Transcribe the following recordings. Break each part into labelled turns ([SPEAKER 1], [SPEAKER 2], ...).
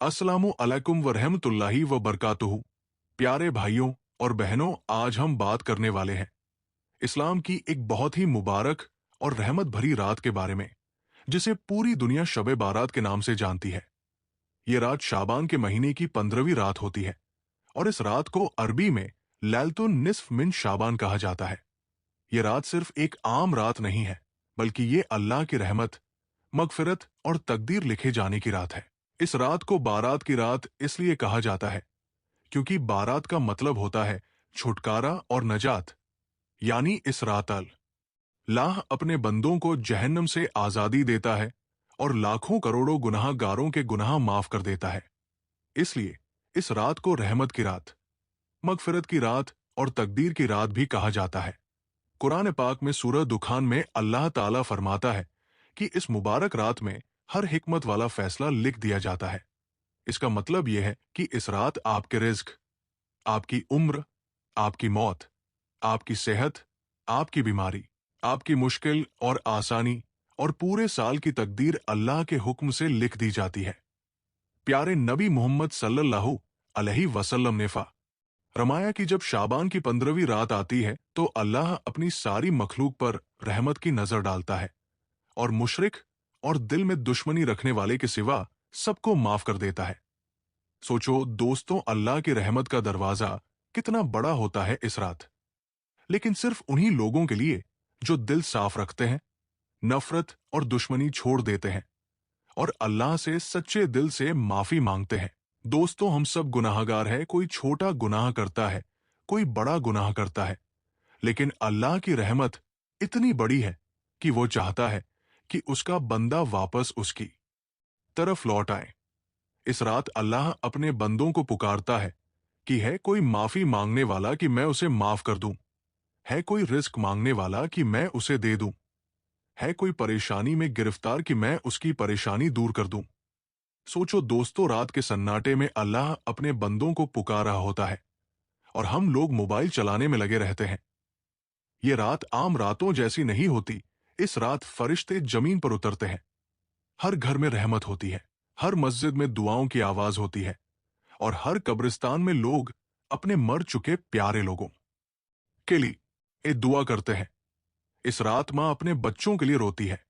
[SPEAKER 1] अस्सलामु अलैकुम व रहमतुल्लाहि व बरकातुहू। प्यारे भाइयों और बहनों, आज हम बात करने वाले हैं इस्लाम की एक बहुत ही मुबारक और रहमत भरी रात के बारे में, जिसे पूरी दुनिया शब बारात के नाम से जानती है। ये रात शाबान के महीने की 15वीं रात होती है और इस रात को अरबी में लैलतुन निस्फ मिन शाबान कहा जाता है। ये रात सिर्फ एक आम रात नहीं है, बल्कि ये अल्लाह की रहमत, मगफिरत और तकदीर लिखे जाने की रात है। इस रात को बारात की रात इसलिए कहा जाता है क्योंकि बारात का मतलब होता है छुटकारा और नजात, यानी इस रात अल्लाह अपने बंदों को जहन्नम से आजादी देता है और लाखों करोड़ों गुनाहगारों के गुनाह माफ कर देता है। इसलिए इस रात को रहमत की रात, मगफिरत की रात और तकदीर की रात भी कहा जाता है। कुरान पाक में सूरह दुखान में अल्लाह ताला फरमाता है कि इस मुबारक रात में हर हिकमत वाला फैसला लिख दिया जाता है। इसका मतलब यह है कि इस रात आपके रिज्क, आपकी उम्र, आपकी मौत, आपकी सेहत, आपकी बीमारी, आपकी मुश्किल और आसानी और पूरे साल की तकदीर अल्लाह के हुक्म से लिख दी जाती है। प्यारे नबी मोहम्मद सल्लल्लाहु अलैहि वसल्लम ने फरमाया कि जब शाबान की 15वीं रात आती है तो अल्लाह अपनी सारी मखलूक पर रहमत की नजर डालता है और मुशरिक और दिल में दुश्मनी रखने वाले के सिवा सबको माफ कर देता है। सोचो दोस्तों, अल्लाह की रहमत का दरवाजा कितना बड़ा होता है इस रात, लेकिन सिर्फ उन्हीं लोगों के लिए जो दिल साफ रखते हैं, नफरत और दुश्मनी छोड़ देते हैं और अल्लाह से सच्चे दिल से माफी मांगते हैं। दोस्तों, हम सब गुनाहगार हैं। कोई छोटा गुनाह करता है, कोई बड़ा गुनाह करता है, लेकिन अल्लाह की रहमत इतनी बड़ी है कि वो चाहता है कि उसका बंदा वापस उसकी तरफ लौट आए। इस रात अल्लाह अपने बंदों को पुकारता है कि है कोई माफी मांगने वाला कि मैं उसे माफ कर दूं, है कोई रिस्क मांगने वाला कि मैं उसे दे दूं, है कोई परेशानी में गिरफ्तार कि मैं उसकी परेशानी दूर कर दूं। सोचो दोस्तों, रात के सन्नाटे में अल्लाह अपने बंदों को पुकार रहा होता है और हम लोग मोबाइल चलाने में लगे रहते हैं। ये रात आम रातों जैसी नहीं होती। इस रात फरिश्ते जमीन पर उतरते हैं, हर घर में रहमत होती है, हर मस्जिद में दुआओं की आवाज होती है और हर कब्रिस्तान में लोग अपने मर चुके प्यारे लोगों के लिए दुआ करते हैं। इस रात माँ अपने बच्चों के लिए रोती है,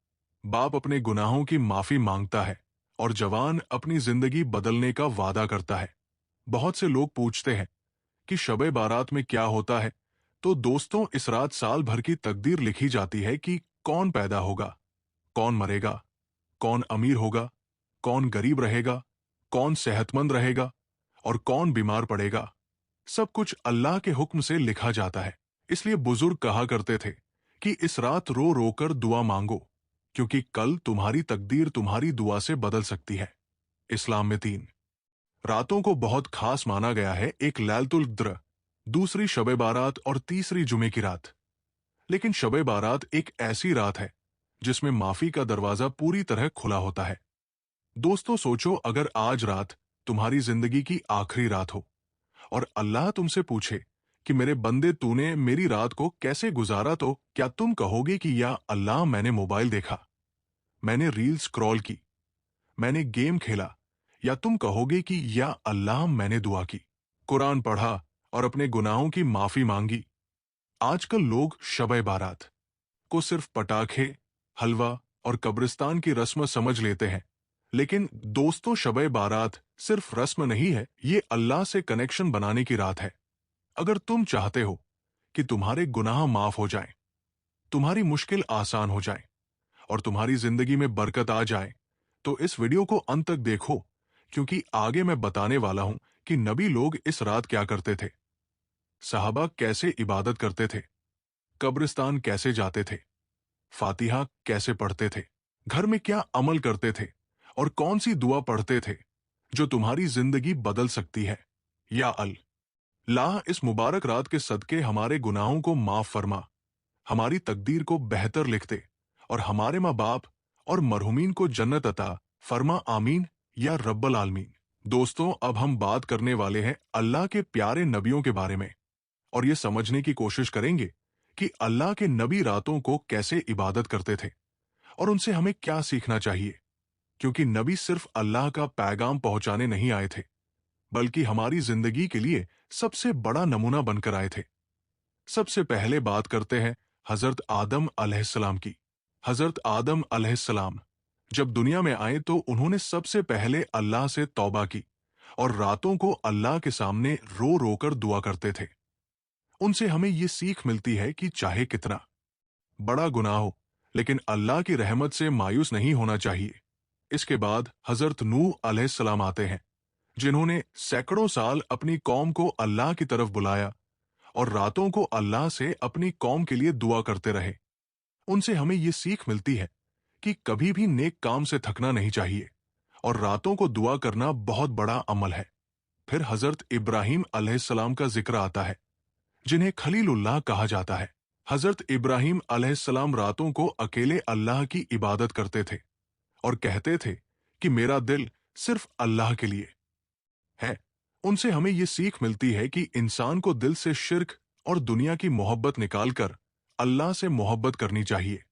[SPEAKER 1] बाप अपने गुनाहों की माफी मांगता है और जवान अपनी जिंदगी बदलने का वादा करता है। बहुत से लोग पूछते हैं कि शबे बारात में क्या होता है। तो दोस्तों, इस रात साल भर की तकदीर लिखी जाती है कि कौन पैदा होगा, कौन मरेगा, कौन अमीर होगा, कौन गरीब रहेगा, कौन सेहतमंद रहेगा और कौन बीमार पड़ेगा। सब कुछ अल्लाह के हुक्म से लिखा जाता है। इसलिए बुजुर्ग कहा करते थे कि इस रात रो रो कर दुआ मांगो, क्योंकि कल तुम्हारी तकदीर तुम्हारी दुआ से बदल सकती है। इस्लाम में 3 रातों को बहुत खास माना गया है। एक लैलतुल क़द्र, दूसरी शबे बारात और तीसरी जुमे की रात। लेकिन शबे बारात एक ऐसी रात है जिसमें माफी का दरवाजा पूरी तरह खुला होता है। दोस्तों सोचो, अगर आज रात तुम्हारी जिंदगी की आखिरी रात हो और अल्लाह तुमसे पूछे कि मेरे बंदे तूने मेरी रात को कैसे गुजारा, तो क्या तुम कहोगे कि या अल्लाह मैंने मोबाइल देखा, मैंने रील स्क्रॉल की, मैंने गेम खेला, या तुम कहोगे कि या अल्लाह मैंने दुआ की, कुरान पढ़ा और अपने गुनाहों की माफी मांगी। आजकल लोग शब बारात को सिर्फ पटाखे, हलवा और कब्रिस्तान की रस्म समझ लेते हैं, लेकिन दोस्तों शब बारात सिर्फ रस्म नहीं है, ये अल्लाह से कनेक्शन बनाने की रात है। अगर तुम चाहते हो कि तुम्हारे गुनाह माफ हो जाएं, तुम्हारी मुश्किल आसान हो जाए और तुम्हारी जिंदगी में बरकत आ जाए, तो इस वीडियो को अंत तक देखो, क्योंकि आगे मैं बताने वाला हूं कि नबी लोग इस रात क्या करते थे, सहाबा कैसे इबादत करते थे, कब्रिस्तान कैसे जाते थे, फातिहा कैसे पढ़ते थे, घर में क्या अमल करते थे और कौन सी दुआ पढ़ते थे जो तुम्हारी जिंदगी बदल सकती है। या अल्लाह इस मुबारक रात के सदके हमारे गुनाहों को माफ फरमा, हमारी तकदीर को बेहतर लिखते और हमारे माँ बाप और मरहुमीन को जन्नत अता फरमा। आमीन या रब्बल आलमीन। दोस्तों, अब हम बात करने वाले हैं अल्लाह के प्यारे नबियों के बारे में और ये समझने की कोशिश करेंगे कि अल्लाह के नबी रातों को कैसे इबादत करते थे और उनसे हमें क्या सीखना चाहिए। क्योंकि नबी सिर्फ अल्लाह का पैगाम पहुंचाने नहीं आए थे, बल्कि हमारी जिंदगी के लिए सबसे बड़ा नमूना बनकर आए थे। सबसे पहले बात करते हैं हजरत आदम अलैहिस्सलाम की। हजरत आदम अलैहिस्सलाम जब दुनिया में आए तो उन्होंने सबसे पहले अल्लाह से तौबा की और रातों को अल्लाह के सामने रो रो कर दुआ करते थे। उनसे हमें ये सीख मिलती है कि चाहे कितना बड़ा गुनाह हो, लेकिन अल्लाह की रहमत से मायूस नहीं होना चाहिए। इसके बाद हजरत नूह अलैहिस्सलाम आते हैं, जिन्होंने सैकड़ों साल अपनी कौम को अल्लाह की तरफ बुलाया और रातों को अल्लाह से अपनी कौम के लिए दुआ करते रहे। उनसे हमें ये सीख मिलती है कि कभी भी नेक काम से थकना नहीं चाहिए और रातों को दुआ करना बहुत बड़ा अमल है। फिर हजरत इब्राहिम अलैहिस्सलाम का जिक्र आता है, जिन्हें खलीलुल्लाह कहा जाता है। हजरत इब्राहिम अलैहिस्सलाम रातों को अकेले अल्लाह की इबादत करते थे और कहते थे कि मेरा दिल सिर्फ अल्लाह के लिए है। उनसे हमें ये सीख मिलती है कि इंसान को दिल से शिर्क और दुनिया की मोहब्बत निकालकर अल्लाह से मोहब्बत करनी चाहिए।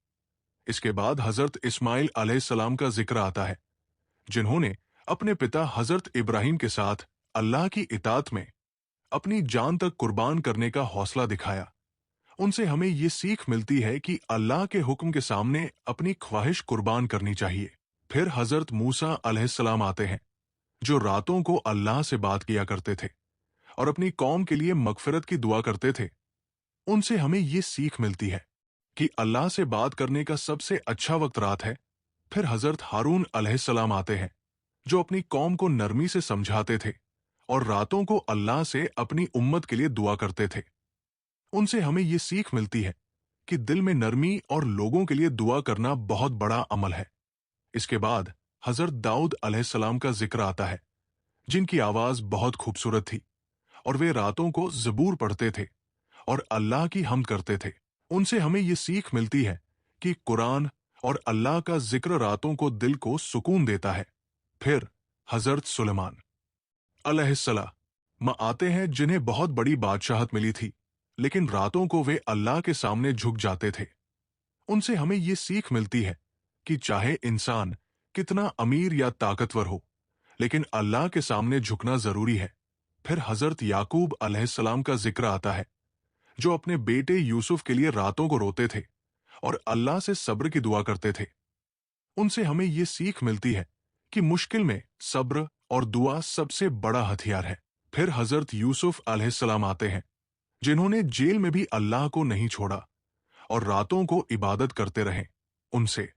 [SPEAKER 1] इसके बाद हजरत इस्माइल अलैहिस्सलाम का जिक्र आता है, जिन्होंने अपने पिता हजरत इब्राहिम के साथ अल्लाह की इताअत में अपनी जान तक कुर्बान करने का हौसला दिखाया। उनसे हमें ये सीख मिलती है कि अल्लाह के हुक्म के सामने अपनी ख्वाहिश कुर्बान करनी चाहिए। फिर हजरत मूसा अलैहिस्सलाम आते हैं, जो रातों को अल्लाह से बात किया करते थे और अपनी कौम के लिए मगफिरत की दुआ करते थे। उनसे हमें ये सीख मिलती है कि अल्लाह से बात करने का सबसे अच्छा वक्त रात है। फिर हजरत हारून अलैहिस्सलाम आते हैं, जो अपनी कौम को नरमी से समझाते थे और रातों को अल्लाह से अपनी उम्मत के लिए दुआ करते थे। उनसे हमें ये सीख मिलती है कि दिल में नरमी और लोगों के लिए दुआ करना बहुत बड़ा अमल है। इसके बाद हजरत दाऊद अलैहिस्सलाम का जिक्र आता है, जिनकी आवाज बहुत खूबसूरत थी और वे रातों को ज़बूर पढ़ते थे और अल्लाह की हम्द करते थे। उनसे हमें ये सीख मिलती है कि कुरान और अल्लाह का जिक्र रातों को दिल को सुकून देता है। फिर हजरत सुलेमान अलैहिस्सलाम आते हैं, जिन्हें बहुत बड़ी बादशाहत मिली थी, लेकिन रातों को वे अल्लाह के सामने झुक जाते थे। उनसे हमें ये सीख मिलती है कि चाहे इंसान कितना अमीर या ताकतवर हो, लेकिन अल्लाह के सामने झुकना जरूरी है। फिर हजरत याकूब अलैहिस्सलाम का जिक्र आता है, जो अपने बेटे यूसुफ के लिए रातों को रोते थे और अल्लाह से सब्र की दुआ करते थे। उनसे हमें ये सीख मिलती है कि मुश्किल में सब्र और दुआ सबसे बड़ा हथियार है। फिर हजरत यूसुफ अलैहिस्सलाम आते हैं, जिन्होंने जेल में भी अल्लाह को नहीं छोड़ा और रातों को इबादत करते रहे। उनसे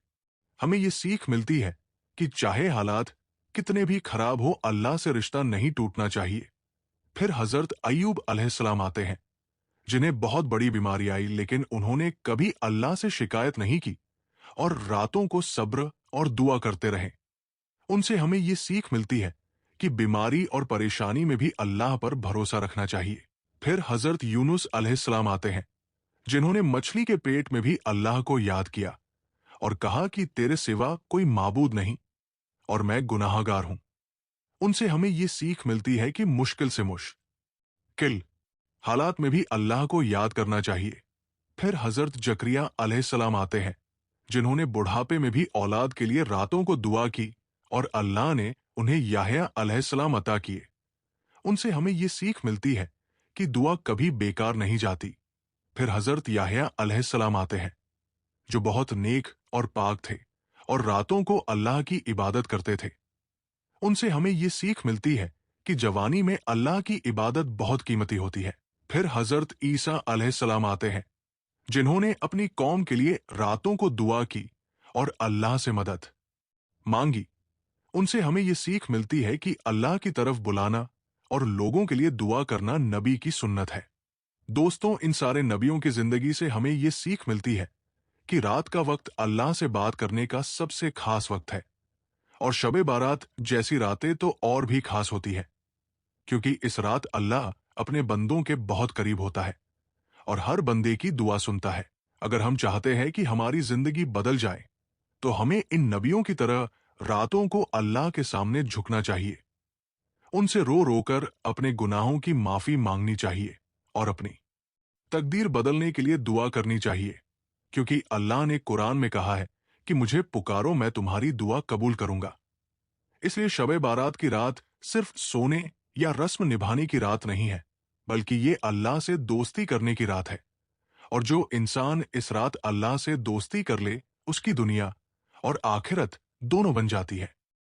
[SPEAKER 1] हमें ये सीख मिलती है कि चाहे हालात कितने भी खराब हो, अल्लाह से रिश्ता नहीं टूटना चाहिए। फिर हजरत अय्यूब अलैहिस्सलाम आते हैं, जिन्हें बहुत बड़ी बीमारी आई, लेकिन उन्होंने कभी अल्लाह से शिकायत नहीं की और रातों को सब्र और दुआ करते रहे। उनसे हमें ये सीख मिलती है कि बीमारी और परेशानी में भी अल्लाह पर भरोसा रखना चाहिए। फिर हजरत यूनुस अलैहिस्सलाम आते हैं, जिन्होंने मछली के पेट में भी अल्लाह को याद किया और कहा कि तेरे सिवा कोई माबूद नहीं और मैं गुनाहगार हूं। उनसे हमें ये सीख मिलती है कि मुश्किल से मुश्किल हालात में भी अल्लाह को याद करना चाहिए। फिर हजरत जकरिया अलैहिस्सलाम आते हैं, जिन्होंने बुढ़ापे में भी औलाद के लिए रातों को दुआ की और अल्लाह ने उन्हें याहया अलैहिस्सलाम अता किए। उनसे हमें ये सीख मिलती है कि दुआ कभी बेकार नहीं जाती। फिर हजरत याहया अलैहिस्सलाम आते हैं, जो बहुत नेक और पाक थे और रातों को अल्लाह की इबादत करते थे। उनसे हमें ये सीख मिलती है कि जवानी में अल्लाह की इबादत बहुत कीमती होती है। फिर हजरत ईसा अलैहिस्सलाम आते हैं, जिन्होंने अपनी कौम के लिए रातों को दुआ की और अल्लाह से मदद मांगी। उनसे हमें ये सीख मिलती है कि अल्लाह की तरफ बुलाना और लोगों के लिए दुआ करना नबी की सुन्नत है। दोस्तों, इन सारे नबियों की जिंदगी से हमें ये सीख मिलती है कि रात का वक्त अल्लाह से बात करने का सबसे खास वक्त है और शबे बारात जैसी रातें तो और भी खास होती है, क्योंकि इस रात अल्लाह अपने बंदों के बहुत करीब होता है और हर बंदे की दुआ सुनता है। अगर हम चाहते हैं कि हमारी जिंदगी बदल जाए, तो हमें इन नबियों की तरह रातों को अल्लाह के सामने झुकना चाहिए, उनसे रो रोकर अपने गुनाहों की माफी मांगनी चाहिए और अपनी तकदीर बदलने के लिए दुआ करनी चाहिए, क्योंकि अल्लाह ने कुरान में कहा है कि मुझे पुकारो, मैं तुम्हारी दुआ कबूल करूंगा। इसलिए शब बारात की रात सिर्फ सोने या रस्म निभाने की रात नहीं है, बल्कि ये अल्लाह से दोस्ती करने की रात है। और जो इंसान इस रात अल्लाह से दोस्ती कर ले, उसकी दुनिया और आखिरत दोनों बन जाती है।